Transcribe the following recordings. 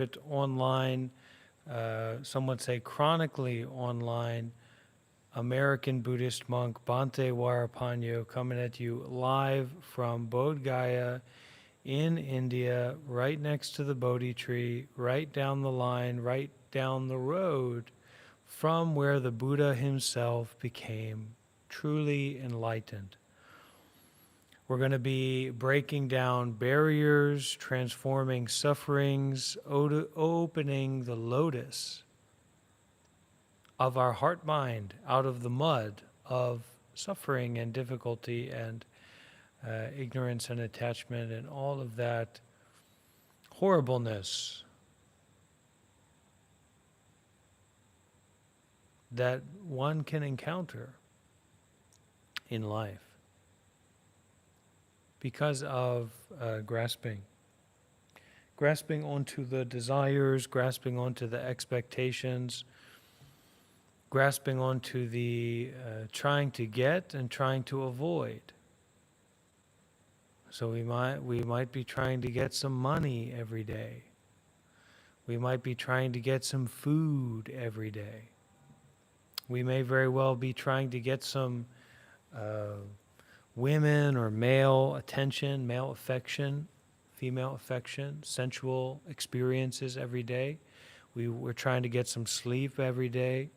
it online, some would say chronically online, American Buddhist monk Bhante Warapanyo coming at you live from Bodh Gaya in India, right next to the Bodhi tree, right down the line, right down the road from where the Buddha himself became truly enlightened. We're going to be breaking down barriers, transforming sufferings, opening the lotus of our heart mind out of the mud of suffering and difficulty and ignorance and attachment and all of that horribleness that one can encounter in life because of grasping onto the desires, grasping onto the expectations, grasping onto the trying to get and trying to avoid. So we might be trying to get some money every day. We might be trying to get some food every day. We may very well be trying to get some women or male attention, male affection, female affection, sensual experiences every day. We're trying to get some sleep every day.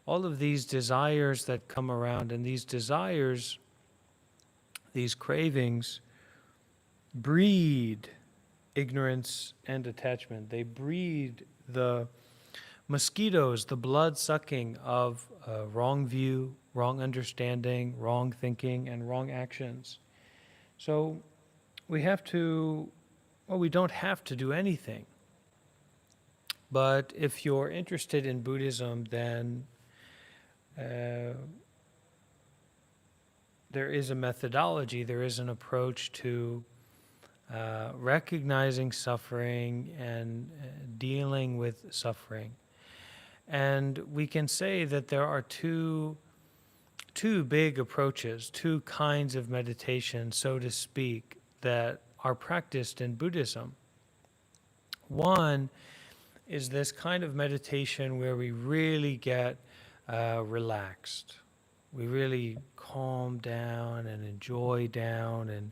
All of these desires that come around, and these desires, these cravings, breed ignorance and attachment. They breed the mosquitoes, the blood-sucking of wrong view, wrong understanding, wrong thinking, and wrong actions. So we don't have to do anything. But if you're interested in Buddhism, then there is a methodology, there is an approach to recognizing suffering and dealing with suffering. And we can say that there are two big approaches, two kinds of meditation, so to speak, that are practiced in Buddhism. One is this kind of meditation where we really get relaxed. We really calm down and enjoy down, and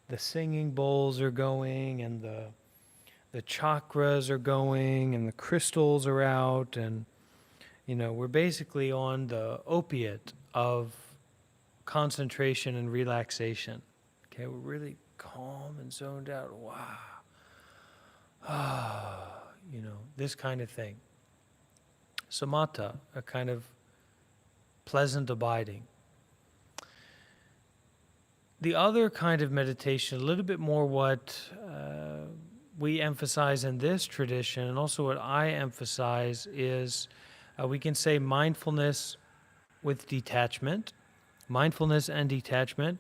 the singing bowls are going, and the chakras are going, and the crystals are out, and we're basically on the opiate of concentration and relaxation. Okay, we're really calm and zoned out. Wow. This kind of thing. Samatha, a kind of pleasant abiding. The other kind of meditation, a little bit more what we emphasize in this tradition, and also what I emphasize, is we can say mindfulness with detachment, mindfulness and detachment,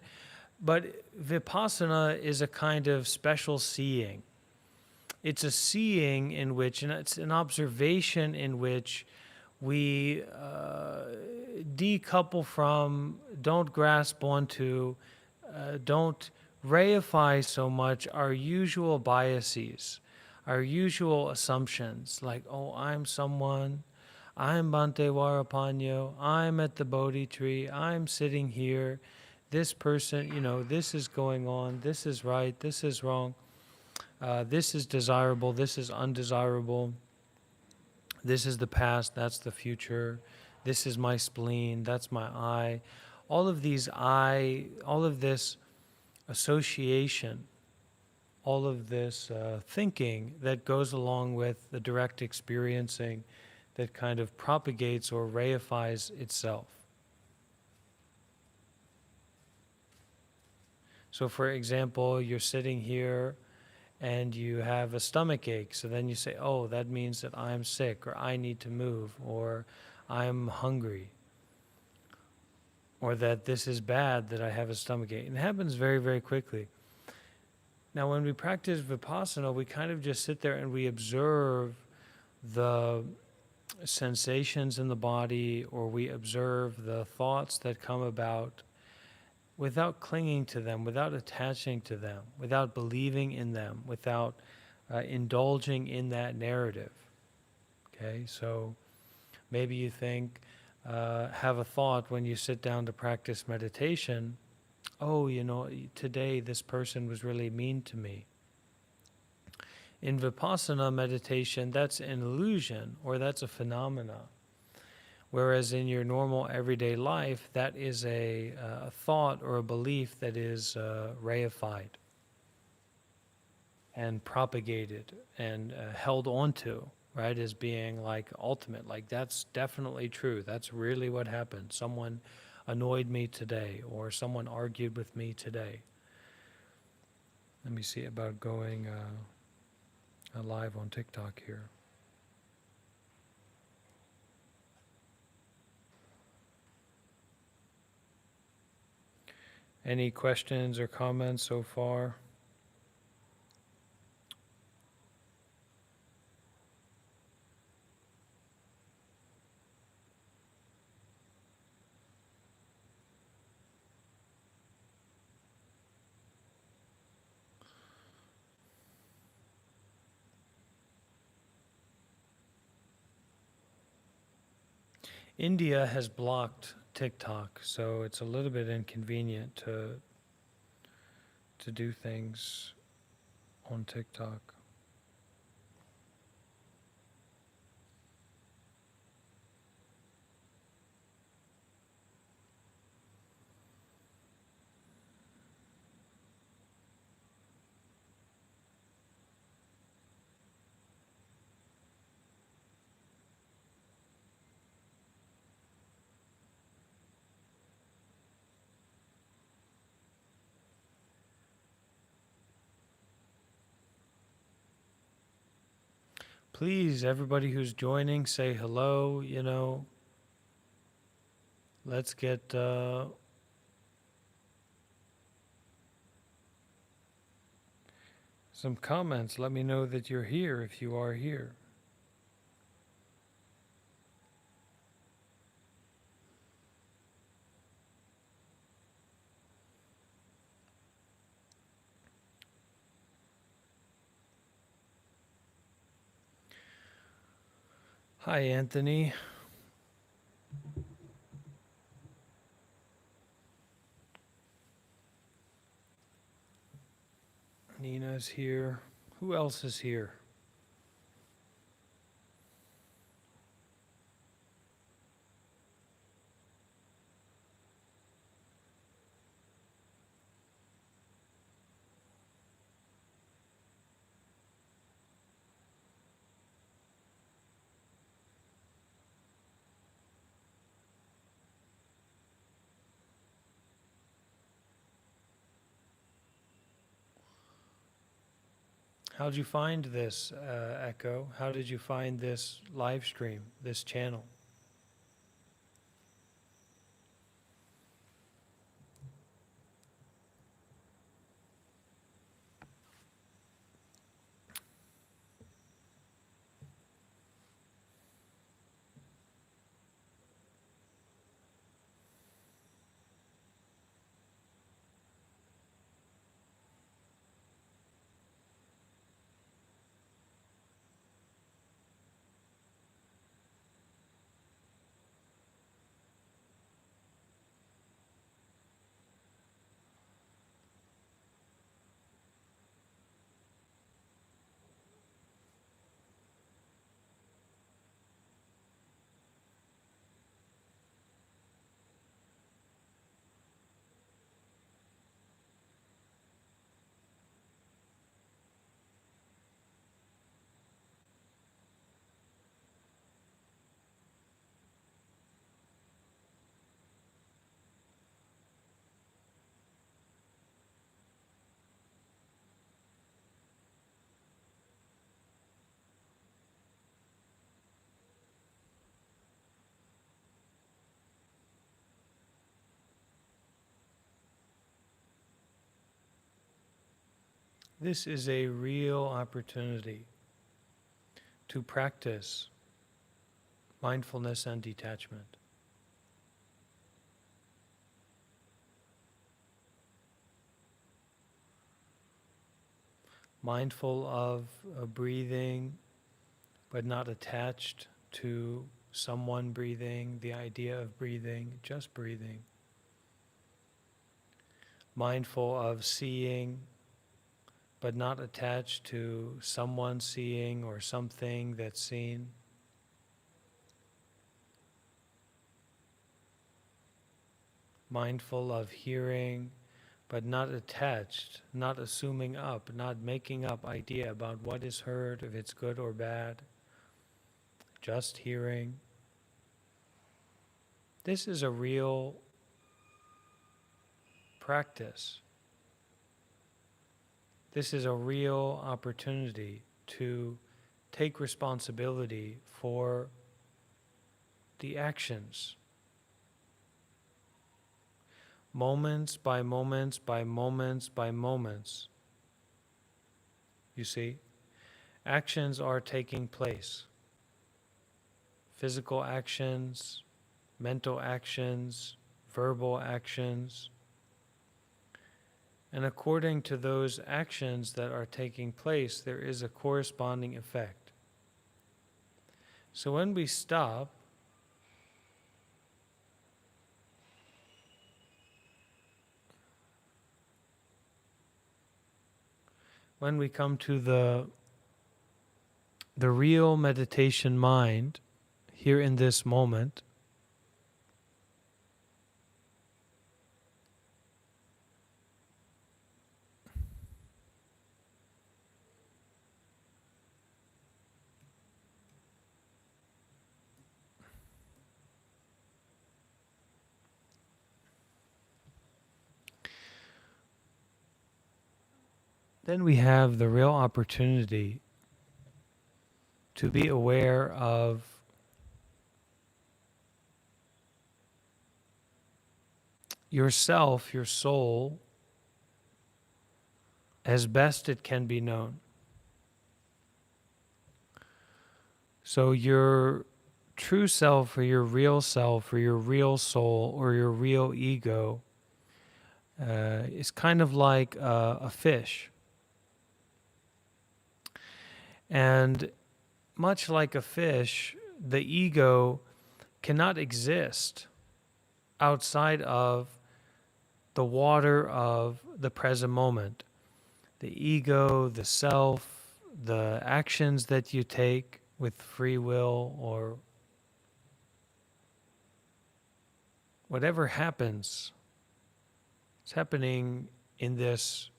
but vipassana is a kind of special seeing. It's a seeing in which, and it's an observation in which we decouple from, don't grasp onto, don't reify so much our usual biases, our usual assumptions, like, oh, I'm someone, I'm Bhante Warapanyo, I'm at the Bodhi tree, I'm sitting here, this person, this is going on, this is right, this is wrong, this is desirable, this is undesirable, this is the past, that's the future, this is my spleen, that's my I. All of this association, all of this thinking that goes along with the direct experiencing that kind of propagates or reifies itself. So for example, you're sitting here and you have a stomach ache, so then you say, oh, that means that I'm sick, or I need to move, or I'm hungry, or that this is bad that I have a stomach ache. And it happens very, very quickly. Now, when we practice Vipassana, we kind of just sit there and we observe the sensations in the body, or we observe the thoughts that come about without clinging to them, without attaching to them, without believing in them, without indulging in that narrative. Okay, so maybe you think, have a thought when you sit down to practice meditation, oh, today this person was really mean to me. In Vipassana meditation, that's an illusion or that's a phenomena. Whereas in your normal everyday life, that is a thought or a belief that is reified and propagated and held onto, right, as being like ultimate. Like, that's definitely true. That's really what happened. Someone annoyed me today, or someone argued with me today. Let me see about going live on TikTok here. Any questions or comments so far? India has blocked TikTok, so it's a little bit inconvenient to do things on TikTok. Please, everybody who's joining, say hello. Let's get some comments. Let me know that you're here if you are here. Hi, Anthony. Nina's here. Who else is here? How did you find this, Echo? How did you find this live stream, this channel? This is a real opportunity to practice mindfulness and detachment. mindful of breathing, but not attached to someone breathing, the idea of breathing, just breathing. Mindful of seeing, but not attached to someone seeing or something that's seen. Mindful of hearing, but not attached, not assuming up, not making up idea about what is heard, if it's good or bad, just hearing. This is a real practice. This is a real opportunity to take responsibility for the actions. Moments by moments by moments by moments. You see, actions are taking place. Physical actions, mental actions, verbal actions. And according to those actions that are taking place, there is a corresponding effect. So when we stop, when we come to the real meditation mind here in this moment, then we have the real opportunity to be aware of yourself, your soul, as best it can be known. So your true self or your real soul or your real ego is kind of like a fish. And much like a fish, the ego cannot exist outside of the water of the present moment. The ego, the self, the actions that you take with free will or whatever happens, it's happening in this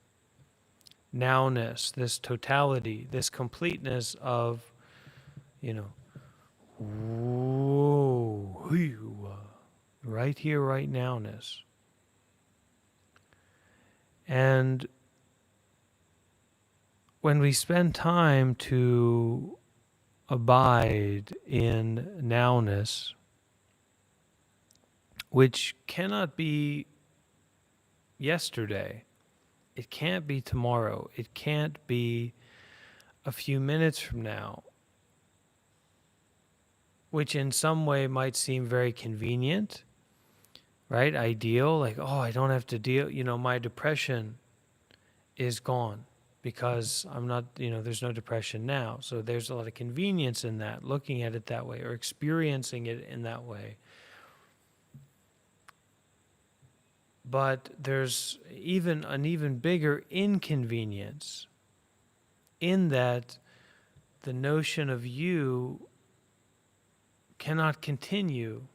nowness, this totality, this completeness of, right here, right nowness. And when we spend time to abide in nowness, which cannot be yesterday, it can't be tomorrow, it can't be a few minutes from now, which in some way might seem very convenient, right? Ideal, like, oh, I don't have to deal, my depression is gone because I'm not, there's no depression now. So there's a lot of convenience in that, looking at it that way or experiencing it in that way. But there's an even bigger inconvenience in that the notion of you cannot continue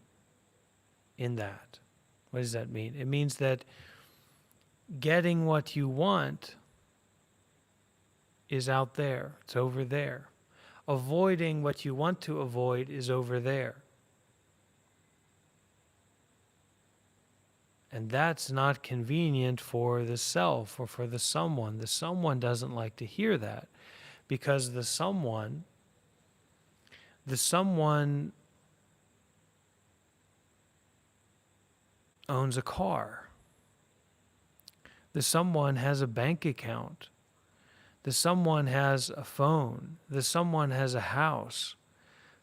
in that. What does that mean? It means that getting what you want is out there. It's over there. Avoiding what you want to avoid is over there. And that's not convenient for the self or for the someone. The someone doesn't like to hear that because the someone owns a car. The someone has a bank account. The someone has a phone. The someone has a house.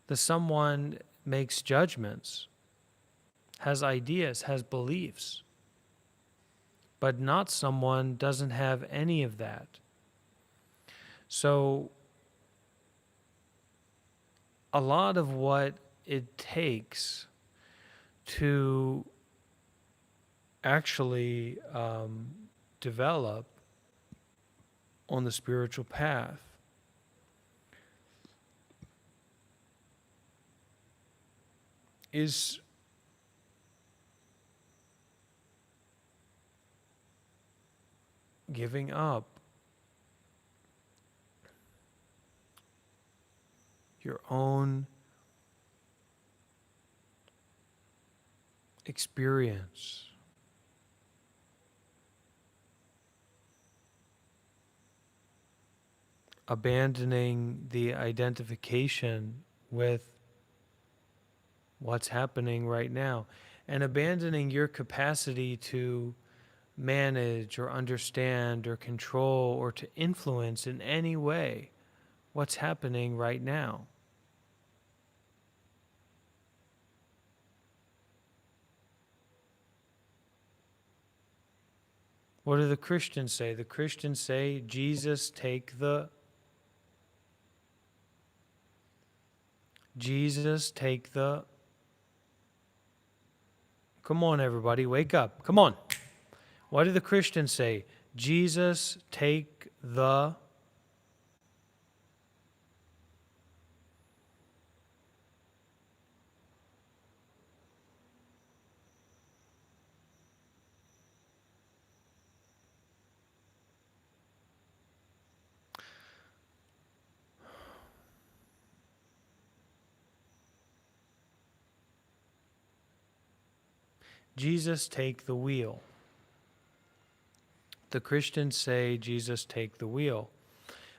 The someone makes judgments, has ideas, has beliefs. But not someone doesn't have any of that. So a lot of what it takes to actually develop on the spiritual path is giving up your own experience, abandoning the identification with what's happening right now, and abandoning your capacity to manage or understand or control or to influence in any way what's happening right now. What do the Christians say? The Christians say, Jesus, take the Come on, everybody, wake up. Come on. What do the Christians say? Jesus, take the Jesus, take the wheel. The Christians say, Jesus, take the wheel.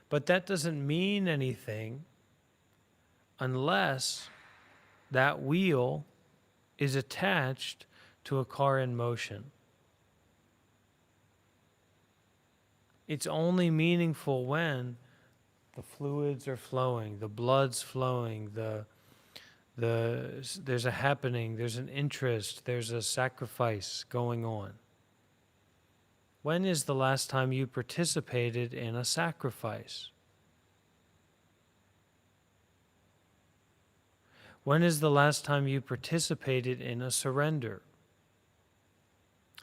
But that doesn't mean anything unless that wheel is attached to a car in motion. It's only meaningful when the fluids are flowing, the blood's flowing, there's a happening, there's an interest, there's a sacrifice going on. When is the last time you participated in a sacrifice? When is the last time you participated in a surrender?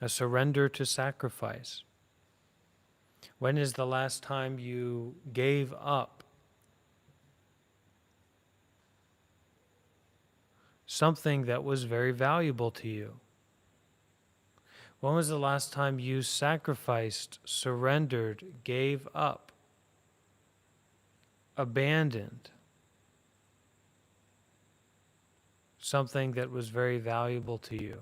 A surrender to sacrifice. When is the last time you gave up something that was very valuable to you? When was the last time you sacrificed, surrendered, gave up, abandoned something that was very valuable to you?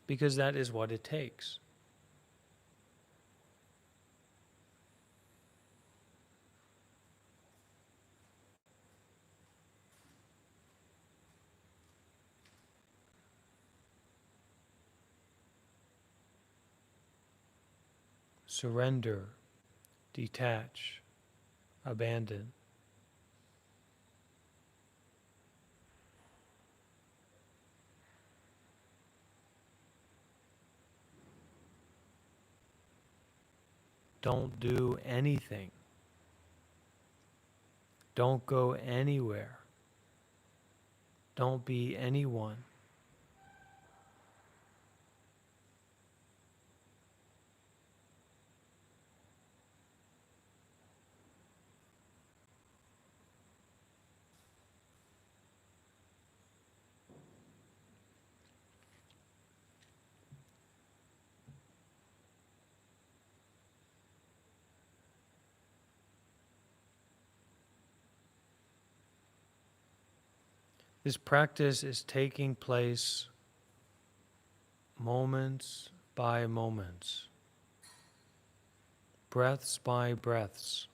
Because that is what it takes. Surrender, detach, abandon. Don't do anything. Don't go anywhere. Don't be anyone. This practice is taking place moments by moments, breaths by breaths,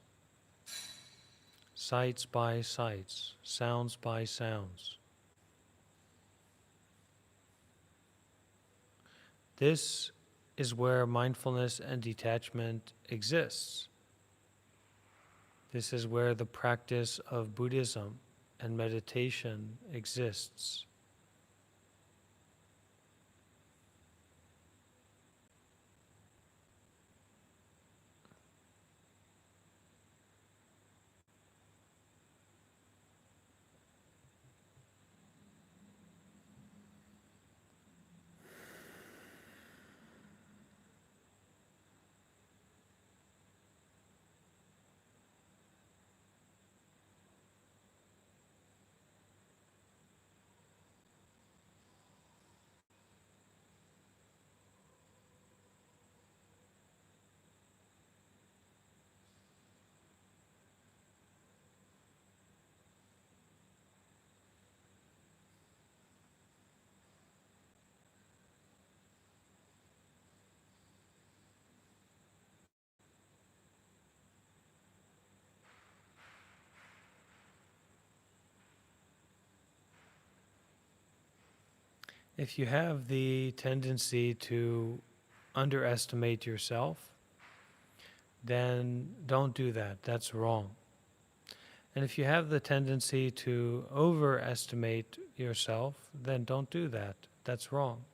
sights by sights, sounds by sounds. This is where mindfulness and detachment exists. This is where the practice of Buddhism and meditation exists. If you have the tendency to underestimate yourself, then don't do that. That's wrong. And if you have the tendency to overestimate yourself, then don't do that. That's wrong.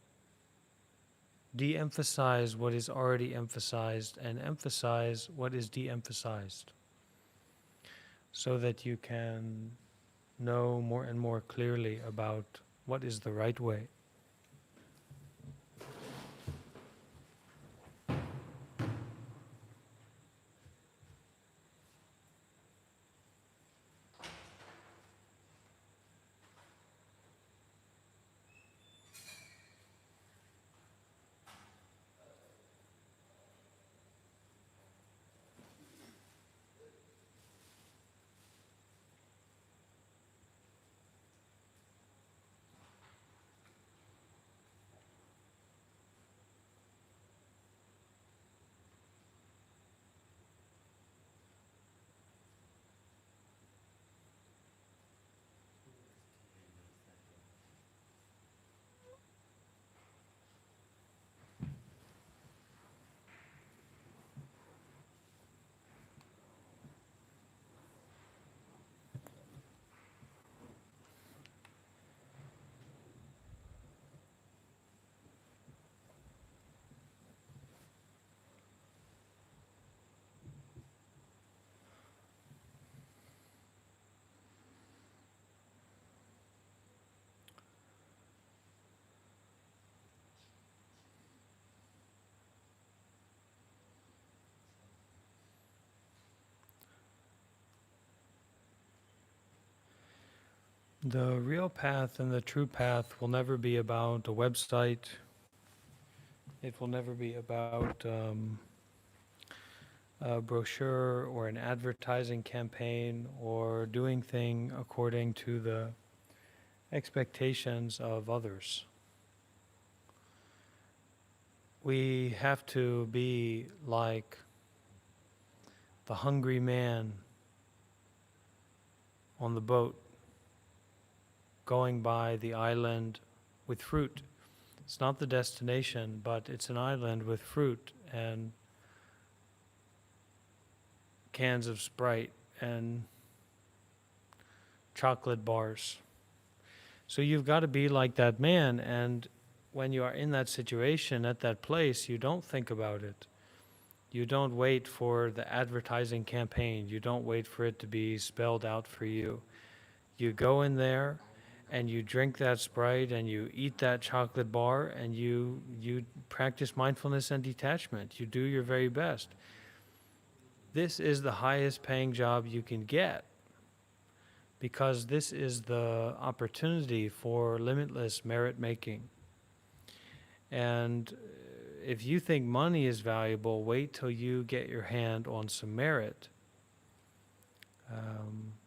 De emphasize what is already emphasized and emphasize what is de emphasized so that you can know more and more clearly about what is the right way. The real path and the true path will never be about a website. It will never be about a brochure or an advertising campaign or doing things according to the expectations of others. We have to be like the hungry man on the boat going by the island with fruit. It's not the destination, but it's an island with fruit and cans of Sprite and chocolate bars. So you've got to be like that man, and when you are in that situation at that place, you don't think about it. You don't wait for the advertising campaign. You don't wait for it to be spelled out for you. You go in there and you drink that Sprite and you eat that chocolate bar and you practice mindfulness and detachment. You do your very best. This is the highest paying job you can get because this is the opportunity for limitless merit making. And if you think money is valuable, wait till you get your hand on some merit,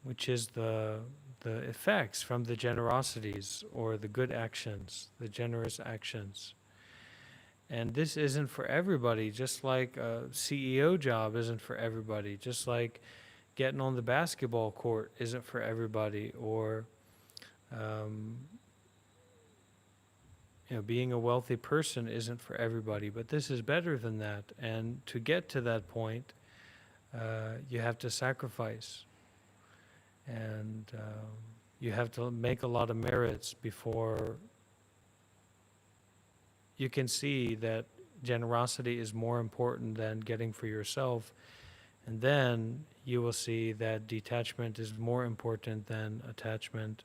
which is the effects from the generosities or the good actions, the generous actions. And this isn't for everybody, just like a CEO job isn't for everybody, just like getting on the basketball court isn't for everybody, or being a wealthy person isn't for everybody. But this is better than that. And to get to that point, you have to sacrifice. And you have to make a lot of merits before you can see that generosity is more important than getting for yourself. And then you will see that detachment is more important than attachment.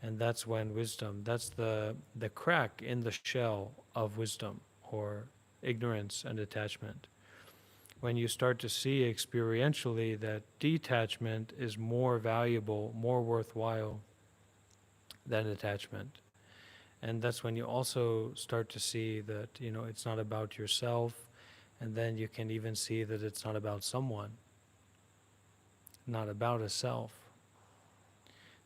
And that's when wisdom, that's the crack in the shell of wisdom or ignorance and attachment. When you start to see experientially that detachment is more valuable, more worthwhile than attachment. And that's when you also start to see that, it's not about yourself, and then you can even see that it's not about someone, not about a self.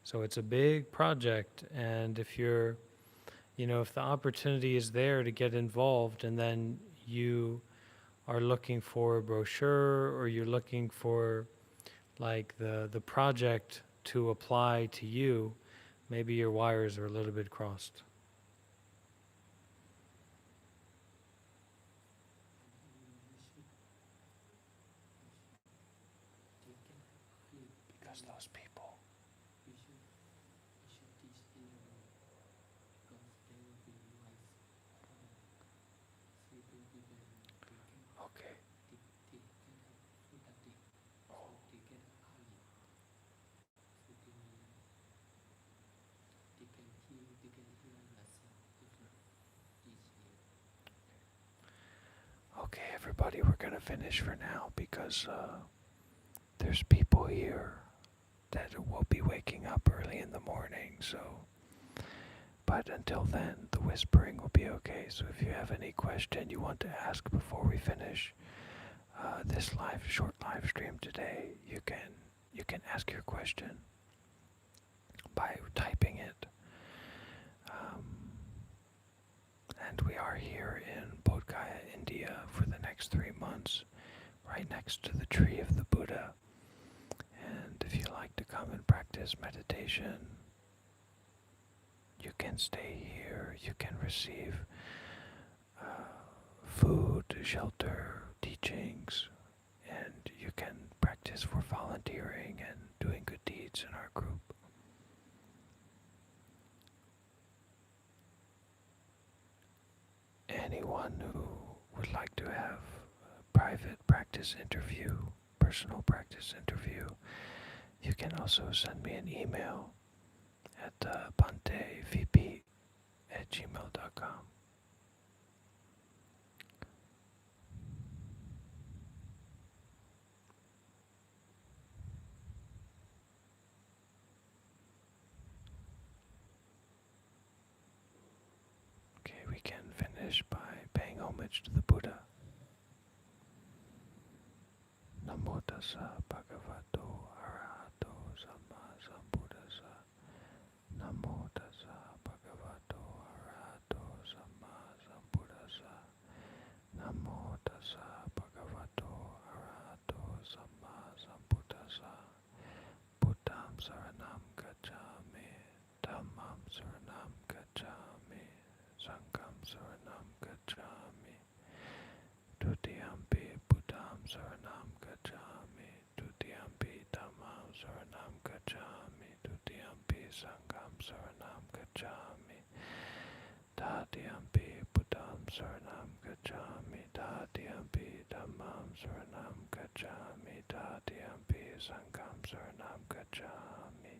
So it's a big project, and if if the opportunity is there to get involved, and then you are looking for a brochure or you're looking for like the project to apply to you, maybe your wires are a little bit crossed. as those people. We should teach anyone because they will be wise. They will be very, they can Okay. they can have sudati, so they get early, so they can heal themselves if not teach you. Okay, everybody, we're going to finish for now because there's people here that will be waking up early in the morning, so. But until then, the whispering will be okay. So if you have any question you want to ask before we finish this short live stream today, you can ask your question by typing it. And we are here in Bodh Gaya, India, for the next 3 months, right next to the tree of the Buddha. And if you like to come and practice meditation, you can stay here. You can receive food, shelter, teachings, and you can practice for volunteering and doing good deeds in our group. Anyone who would like to have a private practice interview, personal practice interview, you can also send me an email at bantevp@gmail.com. Okay, we can finish by paying homage to the Buddha. Namo tassa bhagavato arahato samma sambuddhassa. Namo tassa bhagavato arahato samma sambuddhassa. Namo tassa bhagavato arahato samma sambuddhassa. Buddham saranam gacchami. Dhammam saranam gacchami. Sangham saranam gacchami. Tutiyampi Buddham saranam gacchami. Tutiyampi Dhammam saranam gacchami. Tutiyampi Sangham saranam gacchami. Tatiyampi Buddham saranam gacchami. Tatiyampi Dhammam saranam gacchami. Tatiyampi Sangham saranam gacchami.